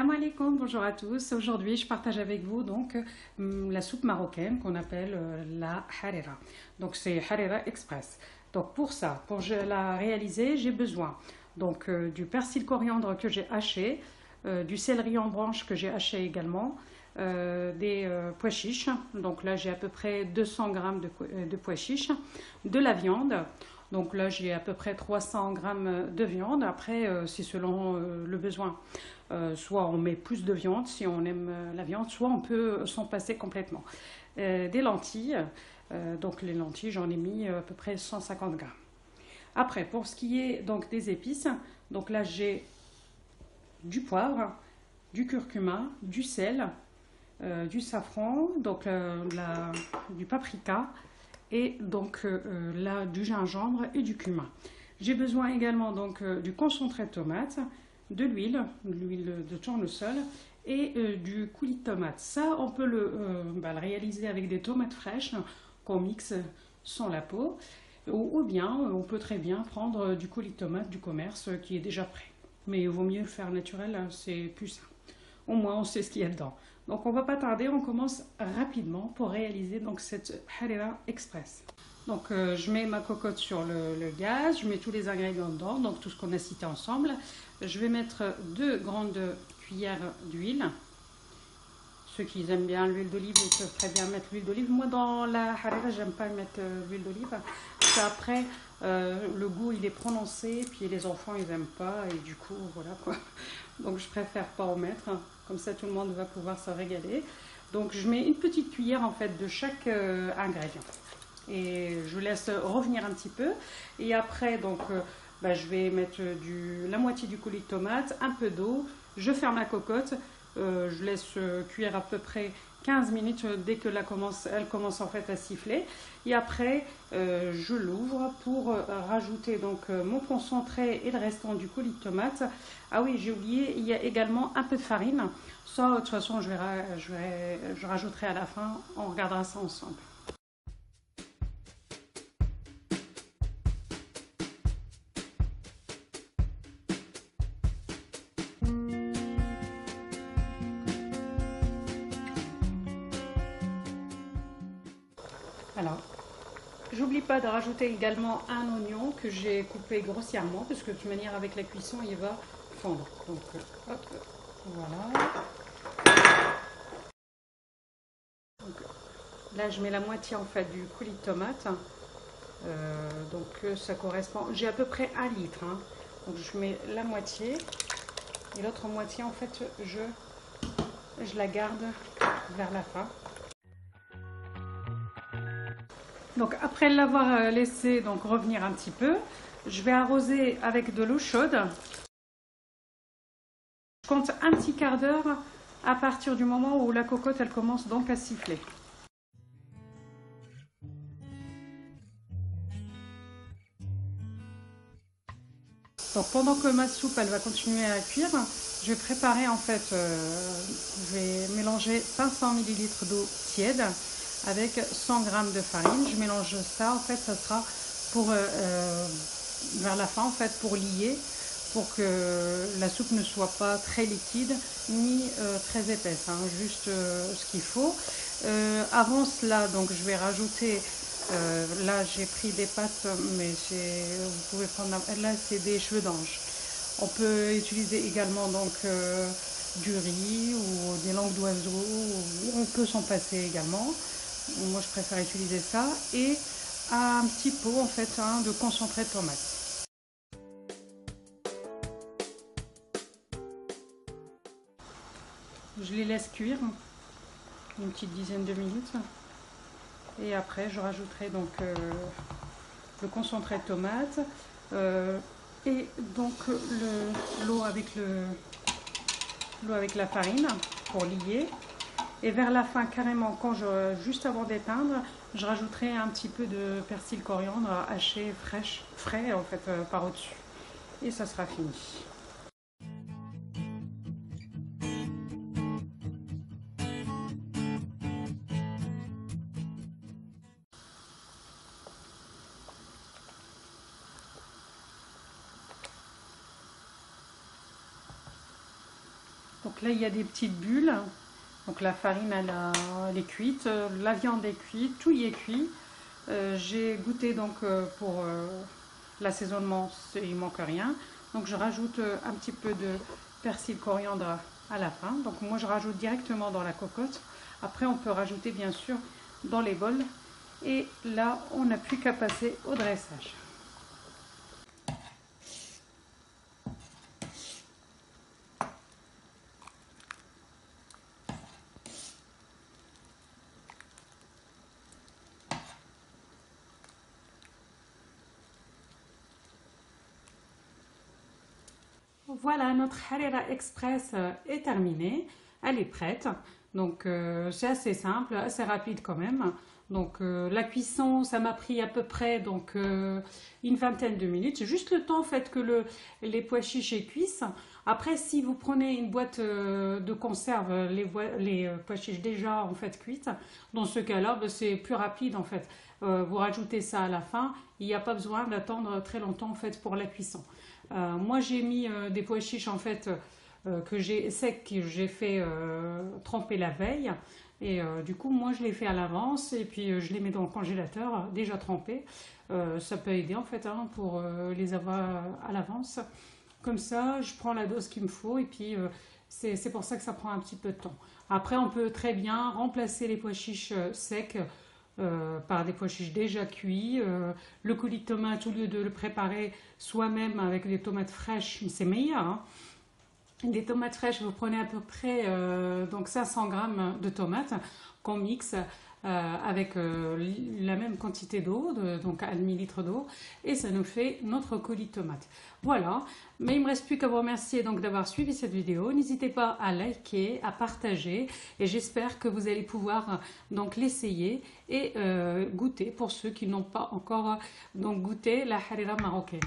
Salam alaikum, bonjour à tous. Aujourd'hui, je partage avec vous donc la soupe marocaine qu'on appelle la harira. Donc c'est harira express. Donc pour ça, pour la réaliser, j'ai besoin donc du persil coriandre que j'ai haché, du céleri en branche que j'ai haché également, des pois chiches. Donc là, j'ai à peu près 200 grammes de pois chiches, de la viande. Donc là, j'ai à peu près 300 grammes de viande. Après, c'est selon le besoin. Soit on met plus de viande si on aime la viande, soit on peut s'en passer complètement. Des lentilles. Donc les lentilles, j'en ai mis à peu près 150 grammes. Après, pour ce qui est donc des épices, donc là, j'ai du poivre, du curcuma, du sel, du safran, donc du paprika et donc là du gingembre et du cumin. J'ai besoin également donc du concentré de tomate, de l'huile de tournesol et du coulis de tomate. Ça, on peut le réaliser avec des tomates fraîches qu'on mixe sans la peau, ou bien on peut très bien prendre du coulis de tomate du commerce qui est déjà prêt. Mais il vaut mieux le faire naturel, c'est plus sain. Au moins, on sait ce qu'il y a dedans. Donc, on ne va pas tarder, on commence rapidement pour réaliser donc cette harira express. Donc, je mets ma cocotte sur le gaz, je mets tous les ingrédients dedans, donc tout ce qu'on a cité ensemble. Je vais mettre 2 grandes cuillères d'huile. Ceux qui aiment bien l'huile d'olive, ils peuvent très bien mettre l'huile d'olive. Moi, dans la harira, j'aime pas mettre l'huile d'olive. Parce qu'après, le goût, il est prononcé, puis les enfants, ils n'aiment pas, et du coup, voilà quoi. Donc, je préfère pas en mettre. Comme ça, tout le monde va pouvoir se régaler. Donc, je mets une petite cuillère, en fait, de chaque ingrédient. Et je laisse revenir un petit peu. Et après, donc, je vais mettre la moitié du coulis de tomate, un peu d'eau. Je ferme la cocotte. Je laisse cuire à peu près 15 minutes dès que elle commence en fait à siffler. Et après, je l'ouvre pour rajouter donc mon concentré et le restant du coulis de tomate. Ah oui, j'ai oublié, il y a également un peu de farine. Ça, de toute façon, je rajouterai à la fin. On regardera ça ensemble. Alors, j'oublie pas de rajouter également un oignon que j'ai coupé grossièrement parce que de toute manière avec la cuisson il va fondre. Donc hop, voilà. Donc, là je mets la moitié en fait du coulis de tomate. Donc ça correspond. J'ai à peu près 1 litre. Hein. Donc je mets la moitié et l'autre moitié en fait je la garde vers la fin. Donc après l'avoir laissé donc revenir un petit peu, je vais arroser avec de l'eau chaude. Je compte un petit quart d'heure à partir du moment où la cocotte elle commence donc à siffler. Donc pendant que ma soupe elle va continuer à cuire, je vais préparer en fait, je vais mélanger 500 ml d'eau tiède avec 100 g de farine. Je mélange ça en fait, ça sera pour vers la fin en fait pour lier, pour que la soupe ne soit pas très liquide ni très épaisse, hein, juste ce qu'il faut. Avant cela, donc je vais rajouter, là j'ai pris des pâtes, mais vous pouvez prendre, là c'est des cheveux d'ange. On peut utiliser également donc du riz ou des langues d'oiseau, on peut s'en passer également. Moi je préfère utiliser ça et un petit pot en fait de concentré de tomate. Je les laisse cuire une petite dizaine de minutes et après je rajouterai donc le concentré de tomate et donc l'eau avec la farine pour lier. Et vers la fin, carrément, juste avant d'éteindre, je rajouterai un petit peu de persil coriandre haché frais en fait par au-dessus. Et ça sera fini. Donc là, il y a des petites bulles. Donc la farine, elle est cuite, la viande est cuite, tout y est cuit. J'ai goûté donc pour l'assaisonnement, il manque rien. Donc je rajoute un petit peu de persil coriandre à la fin. Donc moi je rajoute directement dans la cocotte. Après on peut rajouter bien sûr dans les bols. Et là on n'a plus qu'à passer au dressage. Voilà, notre Harira Express est terminée, elle est prête. Donc c'est assez simple, assez rapide quand même. Donc la cuisson, ça m'a pris à peu près donc, une vingtaine de minutes. C'est juste le temps en fait que les pois chiches cuisent. Après, si vous prenez une boîte de conserve, les pois chiches déjà en fait cuites, dans ce cas-là, ben, c'est plus rapide en fait. Vous rajoutez ça à la fin, il n'y a pas besoin d'attendre très longtemps en fait pour la cuisson. Moi j'ai mis des pois chiches en fait secs que j'ai fait tremper la veille et du coup moi je les fais à l'avance et puis je les mets dans le congélateur déjà trempés. Ça peut aider en fait hein, pour les avoir à l'avance. Comme ça je prends la dose qu'il me faut et puis c'est pour ça que ça prend un petit peu de temps. Après on peut très bien remplacer les pois chiches secs par des pois chiches déjà cuits. Le coulis de tomate, au lieu de le préparer soi-même avec des tomates fraîches, c'est meilleur. Hein. Des tomates fraîches, vous prenez à peu près donc 500 grammes de tomates qu'on mixe avec la même quantité d'eau, donc 1 demi-litre d'eau, et ça nous fait notre coulis de tomates. Voilà, mais il ne me reste plus qu'à vous remercier donc d'avoir suivi cette vidéo. N'hésitez pas à liker, à partager, et j'espère que vous allez pouvoir donc l'essayer et goûter pour ceux qui n'ont pas encore donc goûté la harira marocaine.